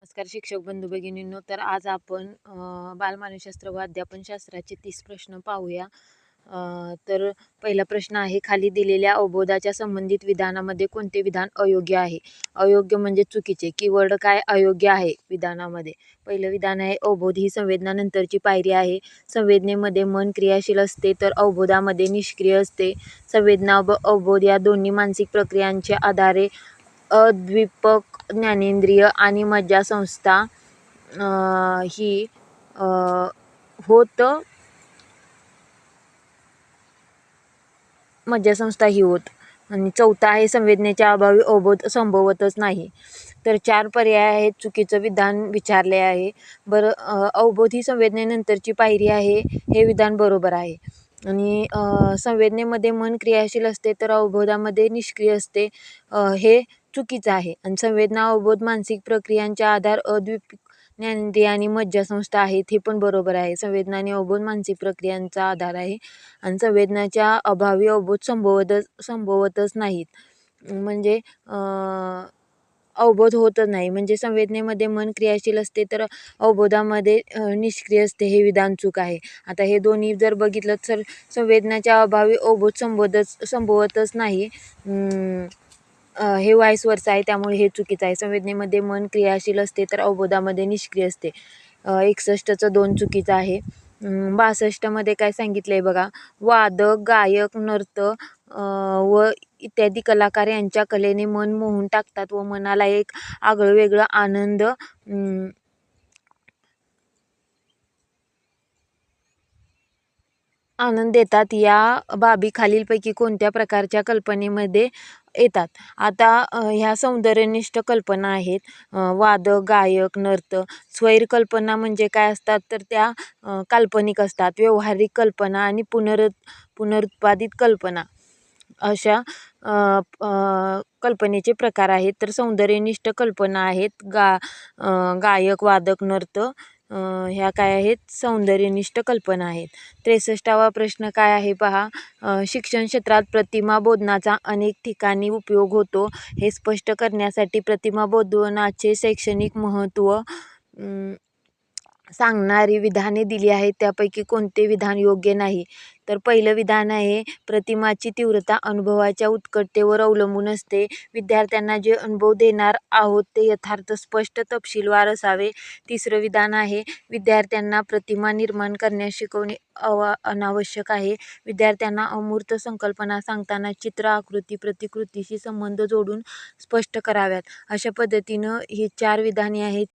नमस्कार शिक्षक बंधू भगिनींनो. तर आज आपण बालमानसशास्त्र व अध्यापनशास्त्राचे 30 प्रश्न पाहूया. तर पहिला प्रश्न आहे, खाली दिलेल्या अवबोधाच्या संबंधित विधानामध्ये कोणते विधान अयोग्य आहे? अयोग्य म्हणजे चुकीचे. कीवर्ड काय? अयोग्य आहे विधानामध्ये. पहिलं विधान आहे, अवबोध ही संवेदना नंतरची पायरी आहे. संवेदनेमध्ये मन क्रियाशील असते तर अवबोधामध्ये निष्क्रिय असते. संवेदना व अवबोध या दोन्ही मानसिक प्रक्रियांच्या आधारे अद्दीपक ज्ञानेंद्रिय आणि मज्जासंस्था ही होत आणि चौथा आहे, संवेदनेच्या अभावी अवबोध संभवतच नाही. तर 4 पर्याय आहेत. चुकीचं विधान विचारले आहे. अवबोध ही संवेदनेनंतरची पायरी आहे, हे विधान बरोबर आहे. आणि संवेदनेमध्ये मन क्रियाशील असते तर अवबोधामध्ये निष्क्रिय असते, हे चुकीचं आहे. आणि संवेदना अवबोध मानसिक प्रक्रियांच्या आधार अद्दीपक ज्ञानेंद्रिय आणि मज्जासंस्था आहेत, हे पण बरोबर आहे. संवेदना आणि अवबोध मानसिक प्रक्रियांचा आधार आहे आणि संवेदनाच्या अभावी अवबोध संभवतच नाहीत. म्हणजे अवबोध होतच नाही. म्हणजे संवेदनेमध्ये मन क्रियाशील असते तर अवबोधामध्ये निष्क्रिय असते, हे विधान चूक आहे. आता हे दोन्ही जर बघितलं तर संवेदनाच्या अभावी अवबोध संभवतच नाही, हे वाईस वर्सा आहे, त्यामुळे हे चुकीचं आहे. संवेदनेमध्ये मन क्रियाशील असते तर अवबोधामध्ये निष्क्रिय असते. 61चं 2 चुकीचं आहे. 62मध्ये काय सांगितलं आहे बघा, वादक, गायक, नर्तक व इत्यादी कलाकार यांच्या कलेने मन मोहून टाकतात व मनाला एक आगळंवेगळं आनंद देतात. या बाबी खालीलपैकी कोणत्या प्रकारच्या कल्पनेमध्ये येतात? आता ह्या सौंदर्यनिष्ठ कल्पना आहेत. वादक, गायक, नर्तक. स्वैर कल्पना म्हणजे काय असतात, तर त्या काल्पनिक असतात. व्यावहारिक कल्पना आणि पुनरुत्पादित कल्पना अशा कल्पनेचे प्रकार आहेत. तर सौंदर्यनिष्ठ कल्पना आहेत गायक, वादक, नर्तक, ह्या काय आहेत? सौंदर्यनिष्ठ कल्पना आहेत. 63वा प्रश्न काय आहे पहा, शिक्षण क्षेत्रात प्रतिमाबोधनाचा अनेक ठिकाणी उपयोग होतो. हे स्पष्ट करण्यासाठी प्रतिमाबोधनाचे शैक्षणिक महत्त्व सांगणारी विधाने दिली आहेत. त्यापैकी कोणते विधान योग्य नाही? तर पहिलं विधान आहे, प्रतिमाची तीव्रता अनुभवाच्या उत्कटतेवर अवलंबून असते. विद्यार्थ्यांना जे अनुभव देणार आहोत ते यथार्थ, स्पष्ट, तपशीलवार असावे. तिसरं विधान आहे, विद्यार्थ्यांना प्रतिमा निर्माण करण्यास शिकवणे अनावश्यक आहे. विद्यार्थ्यांना अमूर्त संकल्पना सांगताना चित्र, आकृती, प्रतिकृतीशी संबंध जोडून स्पष्ट कराव्यात. अशा पद्धतीनं ही 4 विधाने आहेत.